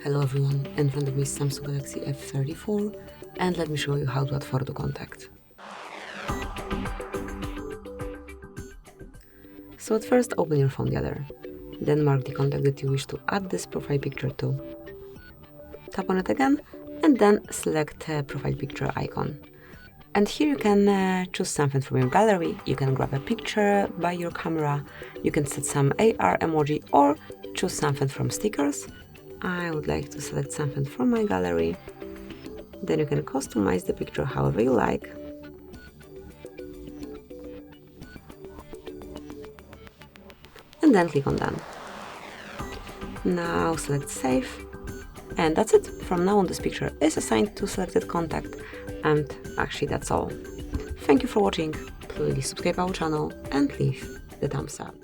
Hello everyone, in front of me is Samsung Galaxy F34 and let me show you how to add photo contact. So at first open your phone gallery, then mark the contact that you wish to add this profile picture to. Tap on it again and then select profile picture icon. And here you can choose something from your gallery. You can grab a picture by your camera, you can set some AR emoji or choose something from stickers. I would like to select something from my gallery. Then you can customize the picture however you like. And then click on Done. Now select Save. And that's it. From now on this picture is assigned to selected contact. And actually that's all. Thank you for watching. Please subscribe our channel and leave the thumbs up.